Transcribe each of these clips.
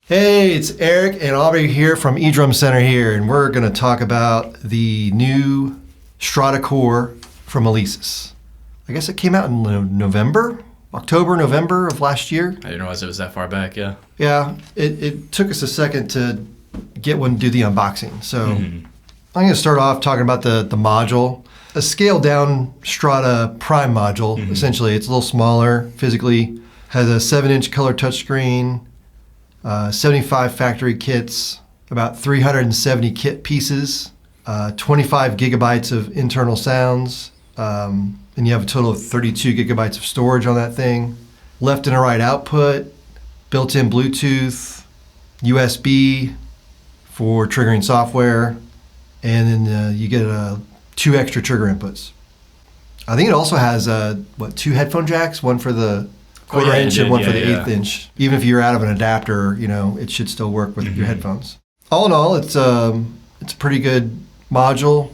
Hey, it's Erik and Aubrey here from Edrumcenter here, and we're going to talk about the new Strata Core from Alesis. I guess it came out in November of last year. I didn't realize it was that far back, yeah. Yeah, it took us a second to get one to do the unboxing. So I'm going to start off talking about the module. A scaled down Strata Prime module, essentially. It's a little smaller physically, has a 7-inch color touchscreen, 75 factory kits, about 370 kit pieces, 25 gigabytes of internal sounds, and you have a total of 32 gigabytes of storage on that thing. Left and a right output, built-in Bluetooth, USB for triggering software, and then you get 2 extra trigger inputs. I think it also has 2 headphone jacks, one for the quarter inch and one for the 1/8 inch. Even if you're out of an adapter, it should still work with your headphones. All in all, it's a pretty good module.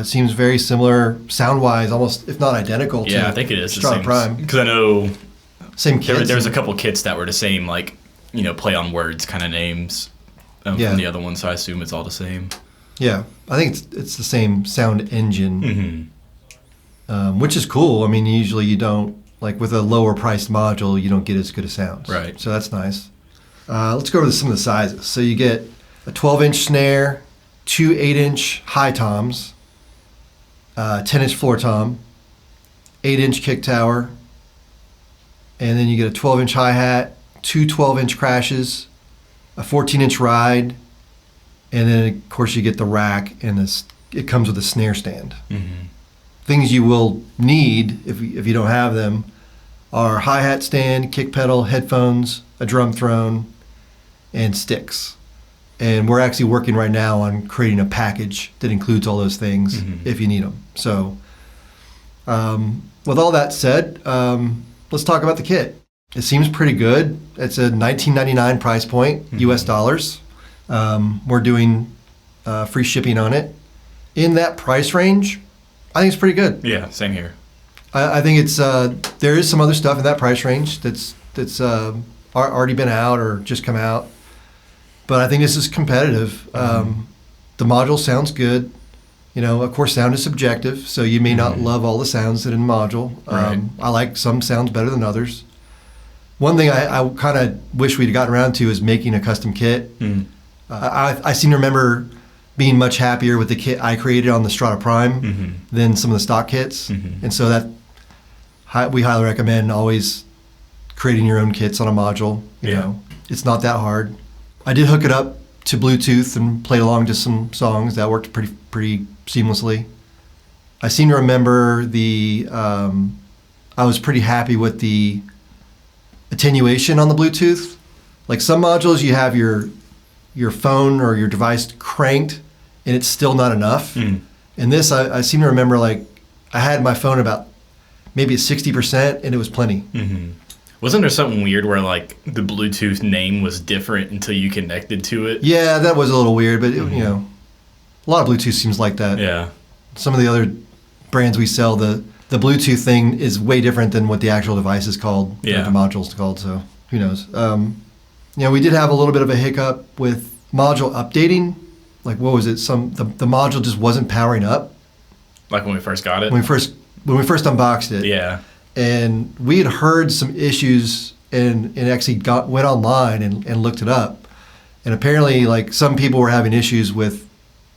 Seems very similar sound-wise, almost if not identical to I think it is Strata the same. Prime. Because I know Same kits. there was a couple kits that were the same, play on words kind of names from the other one, so I assume it's all the same. Yeah, I think it's the same sound engine, which is cool. I mean, usually you don't, like with a lower priced module, you don't get as good a sounds. Right. So that's nice. Let's go over some of the sizes. So you get a 12-inch snare, 2 8-inch high toms, 10-inch floor tom, 8-inch kick tower, and then you get a 12-inch hi-hat, 2 12-inch crashes, a 14-inch ride, and then of course you get the rack, and it comes with a snare stand. Things you will need if you don't have them are hi-hat stand, kick pedal, headphones, a drum throne, and sticks. And we're actually working right now on creating a package that includes all those things if you need them. So with all that said, let's talk about the kit. It seems pretty good. It's a $19.99 price point, US dollars. We're doing free shipping on it. In that price range, I think it's pretty good. Yeah, same here. I think it's there is some other stuff in that price range that's already been out or just come out, but I think this is competitive. The module sounds good. Of course, sound is subjective, so you may not love all the sounds that are in the module. I like some sounds better than others. One thing I kind of wish we'd gotten around to is making a custom kit. I seem to remember being much happier with the kit I created on the Strata Prime than some of the stock kits. And so we highly recommend always creating your own kits on a module. It's not that hard. I did hook it up to Bluetooth and played along to some songs. That worked pretty seamlessly. I seem to remember I was pretty happy with the attenuation on the Bluetooth. Like some modules, you have your phone or your device cranked and it's still not enough. And this, I seem to remember, I had my phone about maybe at 60% and it was plenty. Wasn't there something weird where the Bluetooth name was different until you connected to it? Yeah, that was a little weird, but a lot of Bluetooth seems like that. Yeah. Some of the other brands we sell, the Bluetooth thing is way different than what the actual device is called, or the module's called, so who knows. We did have a little bit of a hiccup with module updating. What was it? The module just wasn't powering up. Like when we first got it? When we first unboxed it. Yeah. And we had heard some issues and actually went online and looked it up. And apparently, some people were having issues with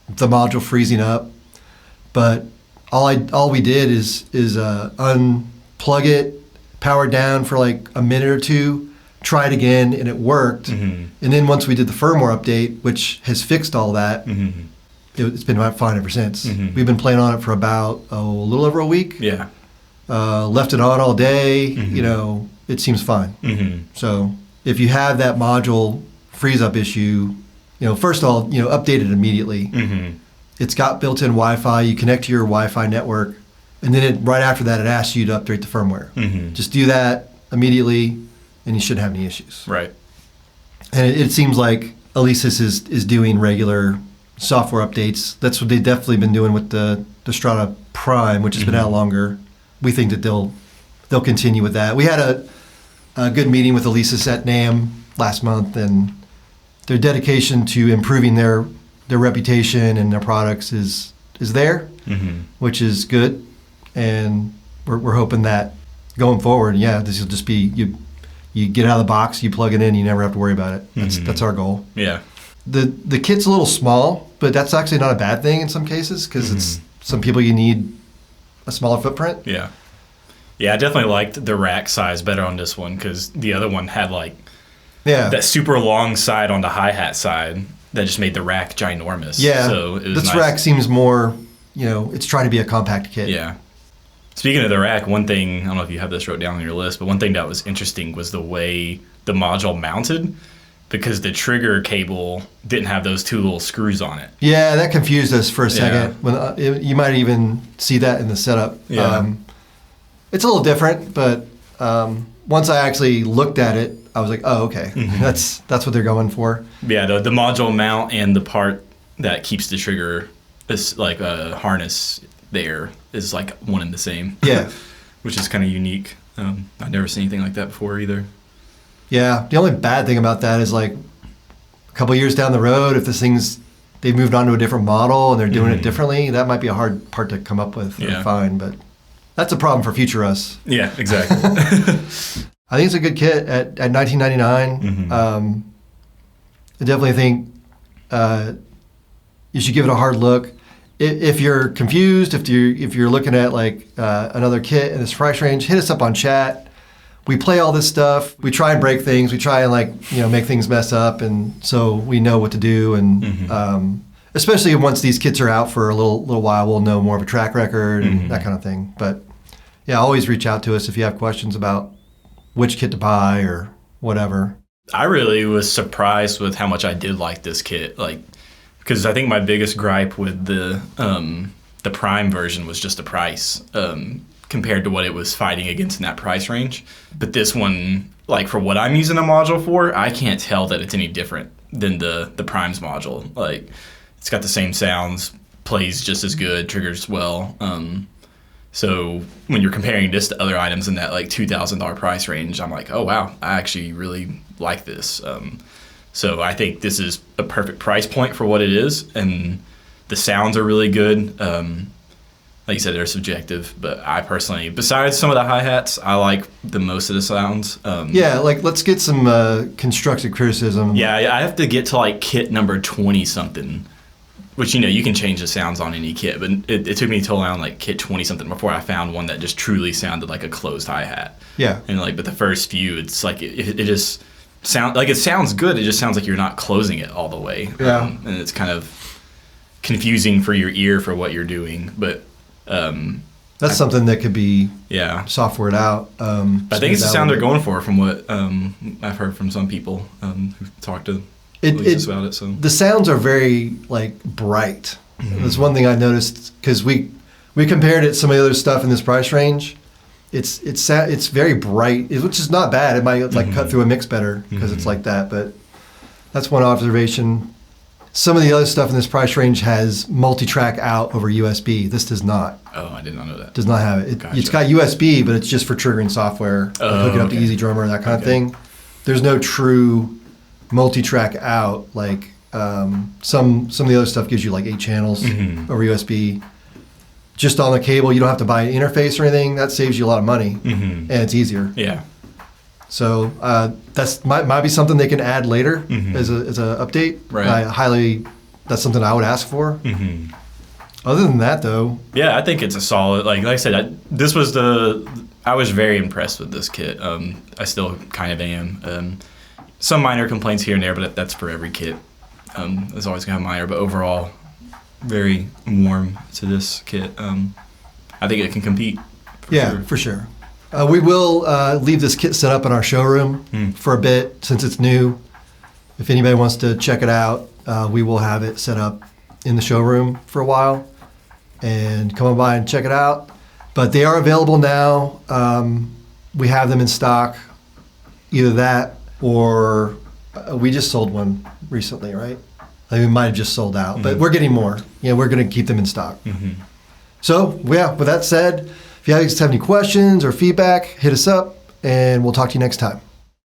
the module freezing up. But all we did is unplug it, power it down for a minute or two, try it again, and it worked. And then once we did the firmware update, which has fixed all that, it's been fine ever since. We've been playing on it for about a little over a week. Yeah. Left it on all day. It seems fine. So if you have that module freeze up issue, first of all, update it immediately. It's got built-in Wi-Fi. You connect to your Wi-Fi network, and then right after that, it asks you to update the firmware. Just do that immediately, and you shouldn't have any issues. Right. And it seems like Alesis is doing regular software updates. That's what they've definitely been doing with the Strata Prime, which has been out longer. We think that they'll continue with that. We had a good meeting with Alesis at NAMM last month, and their dedication to improving their reputation and their products is there, which is good. And we're hoping that going forward, this will just be you get out of the box, you plug it in, you never have to worry about it. That's our goal. Yeah. The kit's a little small, but that's actually not a bad thing in some cases because it's some people you need a smaller footprint. Yeah. Yeah, I definitely liked the rack size better on this one because the other one had like that super long side on the hi-hat side that just made the rack ginormous. Yeah, so it was this rack seems more, it's trying to be a compact kit. Yeah. Speaking of the rack, one thing, I don't know if you have this wrote down on your list, but one thing that was interesting was the way the module mounted because the trigger cable didn't have those two little screws on it. Yeah, that confused us for a second. When you might even see that in the setup. Yeah. It's a little different, but once I actually looked at it, I was like, oh, okay. That's what they're going for. Yeah, the module mount and the part that keeps the trigger, is like a harness there, is like one and the same. Yeah. Which is kind of unique. I've never seen anything like that before either. Yeah. The only bad thing about that is like a couple years down the road, if they've moved on to a different model and they're doing it differently, that might be a hard part to come up with or find, but that's a problem for future us. Yeah, exactly. I think it's a good kit at $19.99. I definitely think you should give it a hard look. If you're confused, if you're looking at like another kit in this price range, hit us up on chat. We play all this stuff. We try and break things. We try and make things mess up, and so we know what to do. And especially once these kits are out for a little while, we'll know more of a track record and that kind of thing. But yeah, always reach out to us if you have questions about which kit to buy or whatever. I really was surprised with how much I did like this kit. Because I think my biggest gripe with the Prime version was just the price compared to what it was fighting against in that price range. But this one, like for what I'm using a module for, I can't tell that it's any different than the Prime's module. Like it's got the same sounds, plays just as good, triggers well. So when you're comparing this to other items in that like $2,000 price range, I'm like, oh wow, I actually really like this. So I think this is a perfect price point for what it is, and the sounds are really good. Like you said, they're subjective, but I personally, besides some of the hi-hats, I like the most of the sounds. Let's get some constructive criticism. Yeah, I have to get to like kit number 20-something, which, you can change the sounds on any kit, but it took me till around like kit 20-something before I found one that just truly sounded like a closed hi-hat. Yeah. And but the first few, it's like it just it sounds good. It just sounds like you're not closing it all the way. Yeah. And it's kind of confusing for your ear for what you're doing. But that's something that could be softwared out. I think it's the sound they're going for from what I've heard from some people who talked to us about it. So the sounds are very bright. That's one thing I noticed because we compared it to some of the other stuff in this price range. It's very bright, which is not bad. It might cut through a mix better because it's like that. But that's one observation. Some of the other stuff in this price range has multi-track out over USB. This does not. Oh, I did not know that. Does not have it. Gotcha. It's got USB, but it's just for triggering software, hooking up to Easy Drummer, that kind of thing. There's no true multi-track out like some of the other stuff gives you like 8 channels over USB. Just on the cable, you don't have to buy an interface or anything. That saves you a lot of money, and it's easier. Yeah. So that's might be something they can add later as a update. Right. That's something I would ask for. Other than that, though. Yeah, I think it's a solid. Like I said, I was very impressed with this kit. I still kind of am. Some minor complaints here and there, but that's for every kit. There's always gonna have minor, but overall, very warm to this kit. I think it can compete. For sure. We will leave this kit set up in our showroom for a bit since it's new. If anybody wants to check it out, we will have it set up in the showroom for a while and come on by and check it out. But they are available now. We have them in stock. Either that or we just sold one recently, right? We might have just sold out, but we're getting more. We're going to keep them in stock. So, with that said, if you guys have any questions or feedback, hit us up, and we'll talk to you next time.